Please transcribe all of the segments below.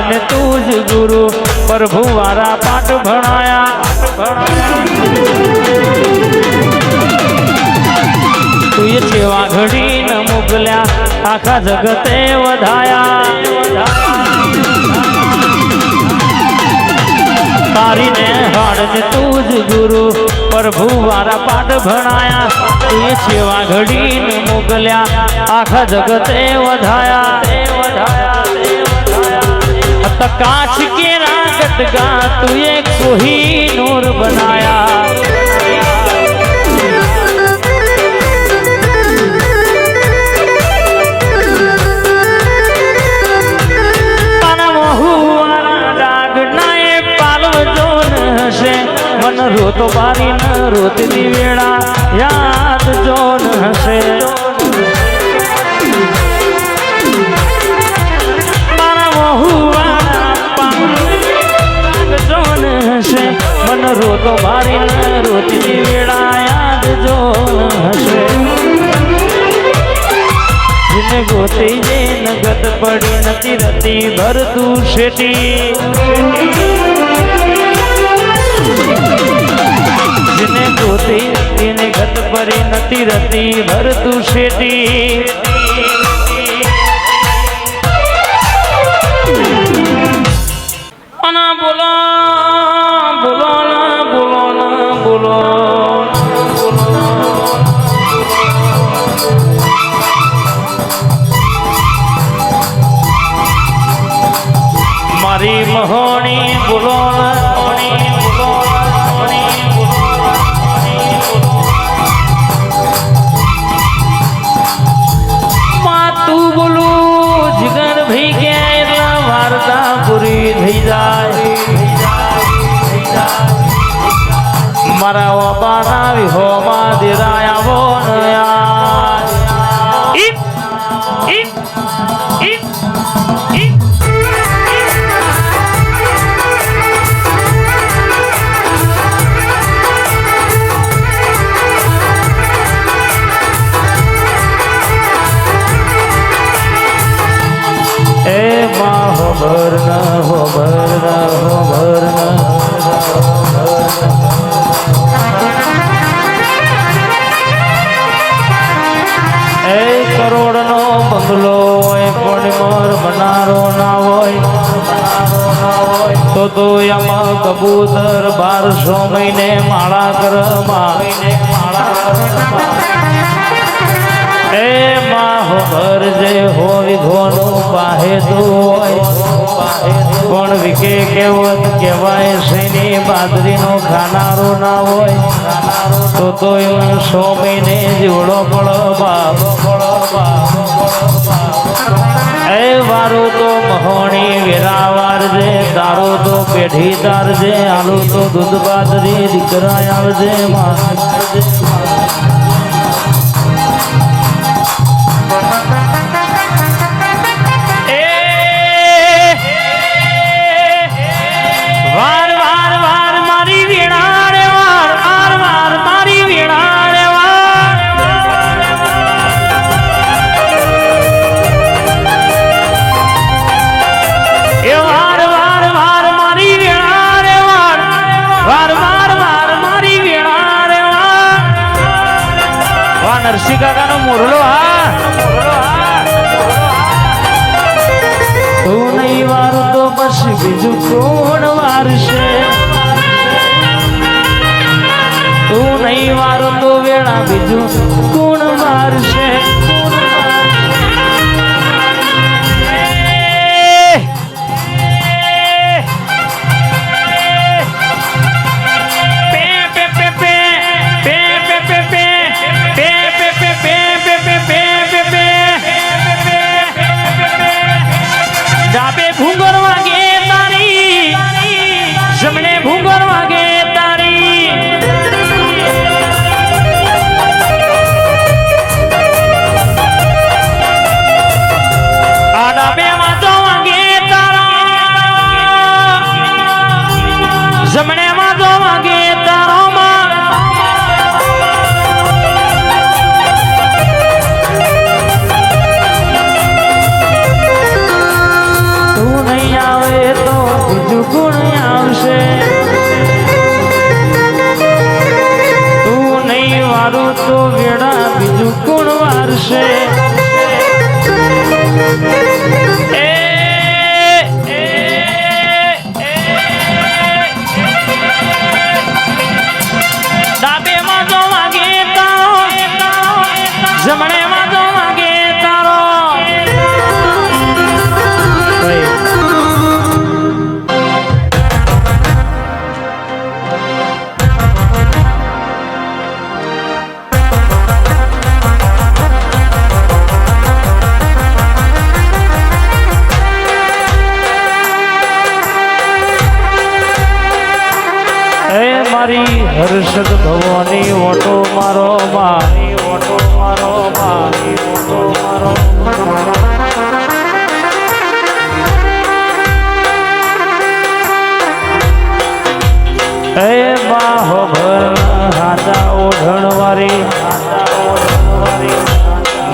ને તું જ ગુરુ પ્રભુ વારા પાઠ ભણાયા તું એ સેવા ઘડી ન મોકલ્યા આખા જગતે વધાયા તારી ને હાડ ને તું જ ગુરુ પ્રભુ વારા પાઠ ભણાયા તું એ સેવા ઘડી ન મોકલ્યા આખા જગતે વધાયા कांच के रागत गा तू एक कोहिनूर बनाया मन रोतो बारी न रोती वेड़ा याद जोन हसे मन रोतो बारी न रोती वेड़ा याद जो हसे जिने गोती जे नगत पड़ी नती रती भर तू शेटी जिने गोती तिने गत पड़ी नती रती भर तू शेटी अना बोला मारी मोहनी बोलो तू बोलू जिगर भी क्या वार्ता पूरी थी जाए मारा बाना हो दिराया वो नया करोड़ नो बंगलो मोर बनारो ना तो यमा कबूतर 1200 महीने माड़ा कर ए माँ हो घर जे हो घोनो पाहे तो पण विके केवत केवाय सेनी बादरी नो खानारो ना होय तो 100 महीने जीवड़ो पड़ो बाप ए वारो तो महोनी वेरावार जे दारो तो पेढ़ी तार जे आलू तो दूध बादरी दीकरा आवजे मां नरसी काका नो मोरलो तू नहीं वारू तो बस बीजू कोण वारशे तू नहीं वारू तो वेड़ा बीजू कोण वारशे जाबे भूंगर वागे तारी जमने भूंगर वागे तारी હર્ષદ ભવાની ઓટો મારો માની ઓટો મારો માની ઓટો મારો એ બાહો ભર હાથા ઓઢણવારી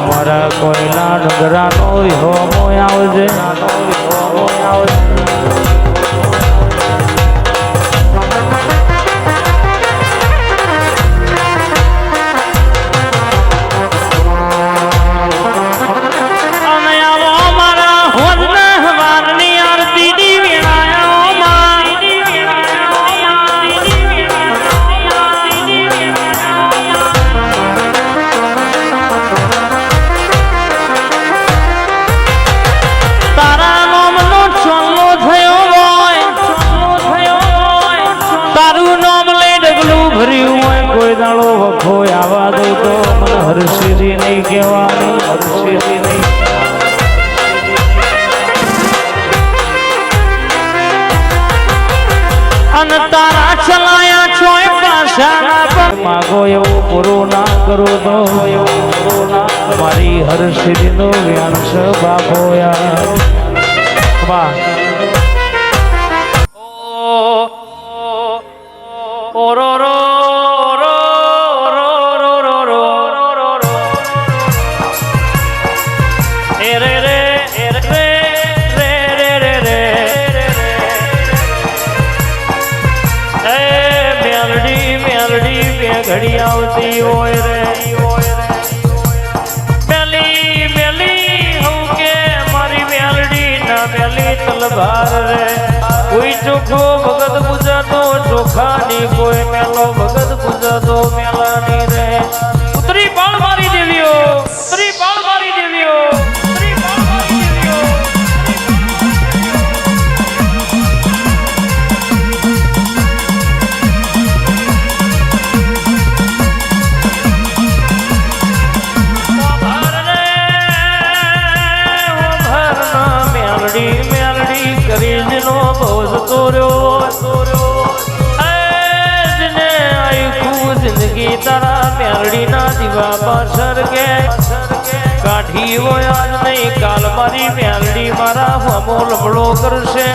મારા કોઈના ડગરાનો હોમો આવજે આવા દો તો મને હર્ષિજી નહીં કહેવાની હર્ષિજી નહીં અને તારા ચલાયા છોય પાછા માગો એવું પૂરું ના કરો તો એવું પૂરું ના મારી હર્ષિજી નો વ્યાંશ બાપોયા વાહ ઓરો રો ઘડી આવતી હોય રે મેલી મેલી હું કે મારી મેલડી ના મેલી તલવાર રે કોઈ ચોખ્ખો ભગત પૂજાતો ચોખાની કોઈ મેલો ભગત પૂજાતો મેલાની રે ઉતરી પાળ મારી દેવીઓ ઉતરી પાળ મારી દેવીઓ ઉતરી પાળ મારી દેવીઓ મેલડી કરી નો બોજ તોર્યો જિંદગી તારા મેલડી ના દીવા પાછળ કે કાઢી હોય આજ નહીં કાલ મારી મેલડી મારા હમો લબડો કરશે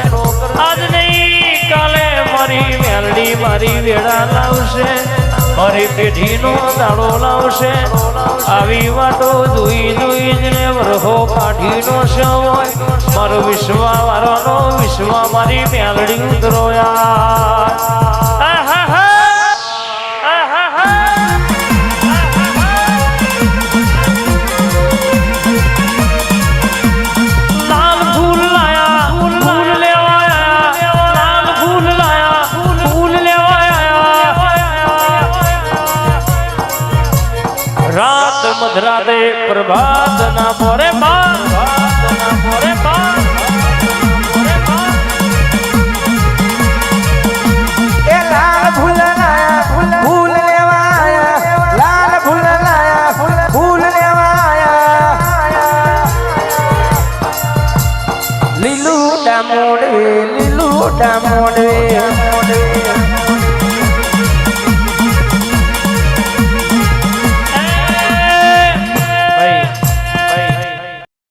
આજ નહીં કાલે મારી મેલડી મારી વેળા લાવશે મારી પેઢીનો દાડો લાવશે આવી વાતો જોઈ જોઈ ને વરહો કાઢીનો હોય મારો વિશ્વા વાળાનો વિશ્વા મારી મેલડી ઉતરોયા મધરાતે પ્રભાત ના પોરે એ લાલ ફૂલ લાયા ફૂલ લેવા આયા લાલ ફૂલ લાયા ફૂલ લેવા આયા લીલું ડામોડવે